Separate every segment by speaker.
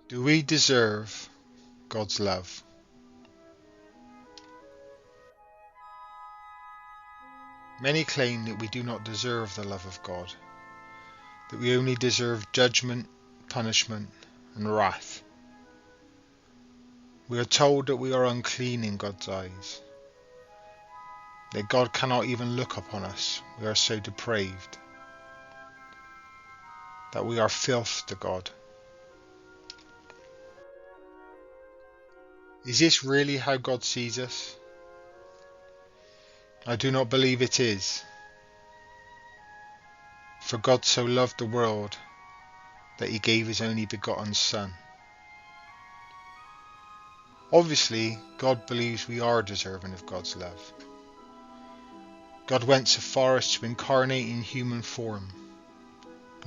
Speaker 1: Do we deserve God's love? Many claim that we do not deserve the love of God, that we only deserve judgment, punishment, and wrath. We are told that we are unclean in God's eyes, that God cannot even look upon us, we are so depraved, that we are filth to God. Is this really how God sees us? I do not believe it is. For God so loved the world that he gave his only begotten Son. Obviously, God believes we are deserving of God's love. God went so far as to incarnate in human form,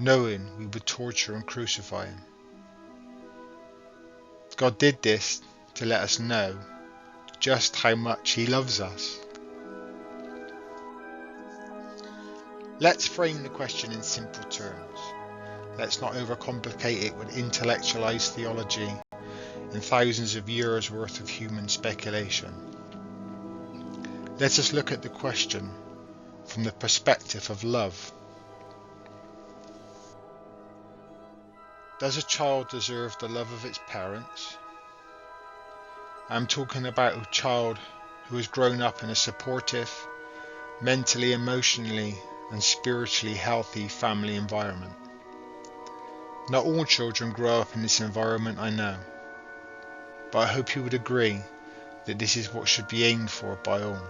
Speaker 1: knowing we would torture and crucify him. God did this to let us know just how much he loves us. Let's frame the question in simple terms. Let's not overcomplicate it with intellectualized theology and thousands of years worth of human speculation. Let us look at the question from the perspective of love. Does a child deserve the love of its parents? I'm talking about a child who has grown up in a supportive, mentally, emotionally, and spiritually healthy family environment. Not all children grow up in this environment, I know, but I hope you would agree that this is what should be aimed for by all.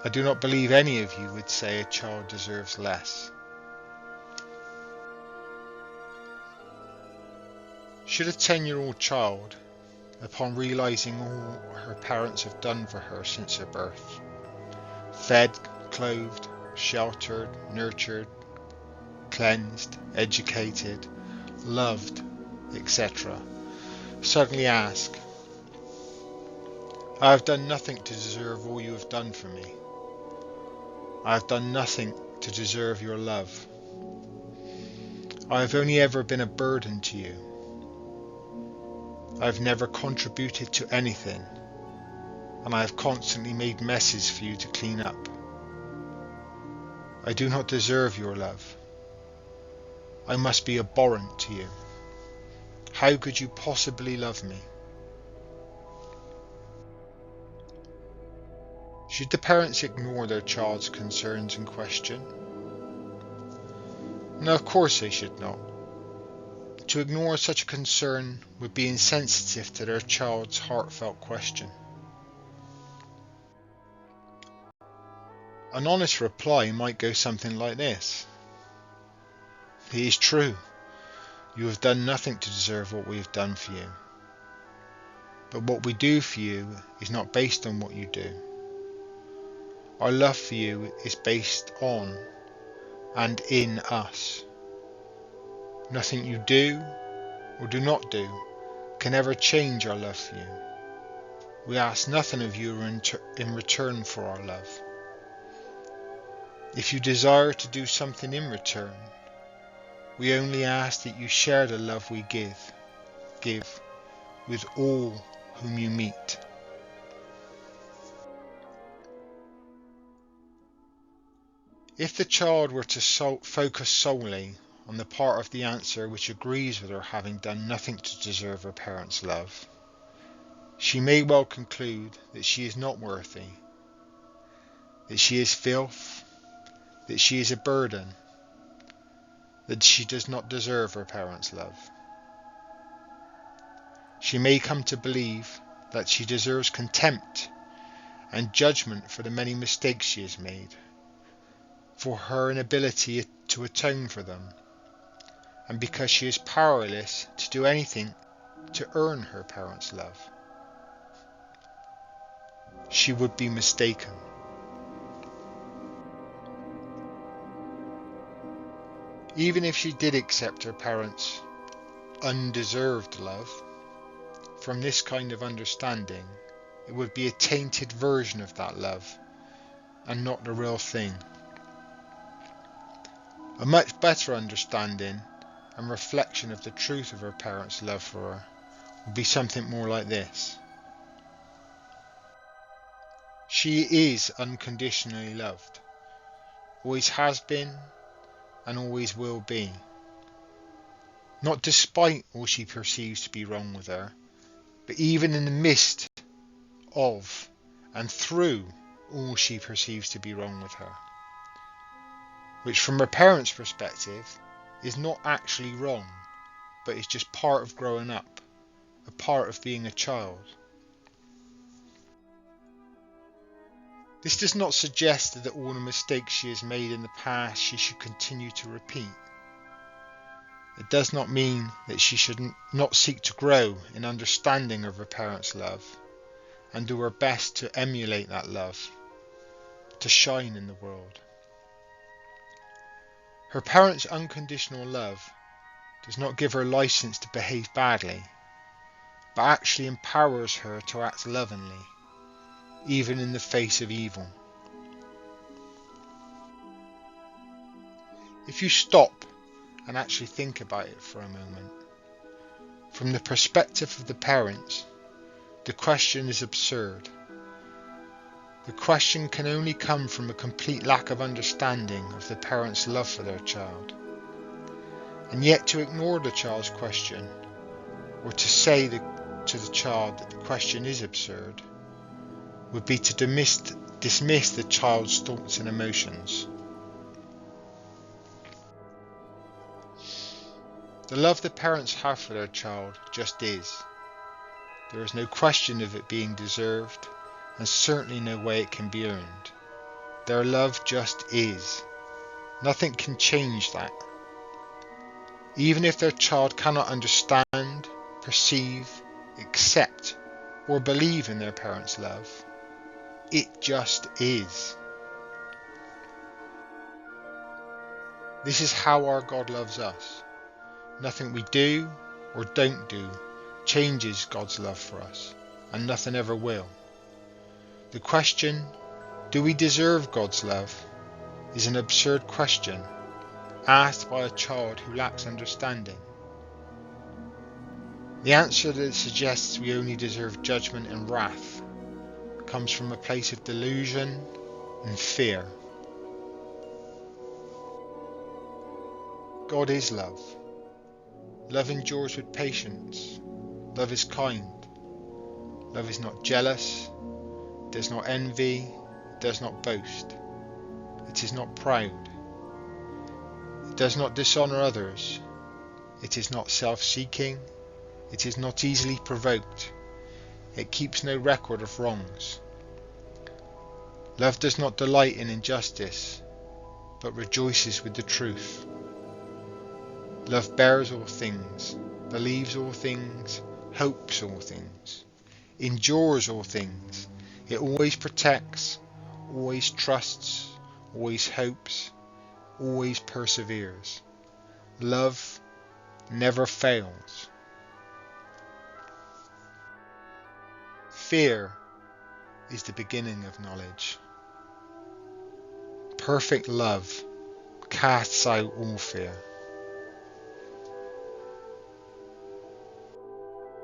Speaker 1: I do not believe any of you would say a child deserves less. Should a 10-year-old child, upon realizing all her parents have done for her since her birth, fed, clothed, sheltered, nurtured, cleansed, educated, loved, etc., suddenly ask, I have done nothing to deserve all you have done for me. I have done nothing to deserve your love. I have only ever been a burden to you. I have never contributed to anything, and I have constantly made messes for you to clean up. I do not deserve your love. I must be abhorrent to you. How could you possibly love me? Should the parents ignore their child's concerns and question? No, of course they should not. To ignore such a concern would be insensitive to their child's heartfelt question. An honest reply might go something like this. It is true, you have done nothing to deserve what we have done for you. But what we do for you is not based on what you do. Our love for you is based on and in us. Nothing you do or do not do can ever change our love for you. We ask nothing of you in return for our love. If you desire to do something in return, we only ask that you share the love we give with all whom you meet. If the child were to focus solely on the part of the answer which agrees with her having done nothing to deserve her parents' love, she may well conclude that she is not worthy, that she is filth, that she is a burden, that she does not deserve her parents' love. She may come to believe that she deserves contempt and judgment for the many mistakes she has made, for her inability to atone for them, and because she is powerless to do anything to earn her parents' love. She would be mistaken. Even if she did accept her parents' undeserved love, from this kind of understanding, it would be a tainted version of that love, and not the real thing. A much better understanding and reflection of the truth of her parents' love for her would be something more like this. She is unconditionally loved, always has been and always will be. Not despite all she perceives to be wrong with her, but even in the midst of and through all she perceives to be wrong with her. Which from her parents' perspective is not actually wrong, but is just part of growing up, a part of being a child. This does not suggest that all the mistakes she has made in the past she should continue to repeat. It does not mean that she should not seek to grow in understanding of her parents' love and do her best to emulate that love, to shine in the world. Her parents' unconditional love does not give her license to behave badly, but actually empowers her to act lovingly, even in the face of evil. If you stop and actually think about it for a moment, from the perspective of the parents, the question is absurd. The question can only come from a complete lack of understanding of the parents' love for their child. And yet to ignore the child's question, or to say to the child that the question is absurd, would be to dismiss the child's thoughts and emotions. The love the parents have for their child just is. There is no question of it being deserved, and certainly no way it can be earned. Their love just is. Nothing can change that. Even if their child cannot understand, perceive, accept, or believe in their parents' love, it just is. This is how our God loves us. Nothing we do or don't do changes God's love for us, and nothing ever will. The question, do we deserve God's love, is an absurd question asked by a child who lacks understanding. The answer that suggests we only deserve judgment and wrath comes from a place of delusion and fear. God is love. Love endures with patience. Love is kind. Love is not jealous, does not envy, does not boast. It is not proud. It does not dishonour others. It is not self-seeking. It is not easily provoked. It keeps no record of wrongs. Love does not delight in injustice, but rejoices with the truth. Love bears all things, believes all things, hopes all things, endures all things. It always protects, always trusts, always hopes, always perseveres. Love never fails. Fear is the beginning of knowledge. Perfect love casts out all fear.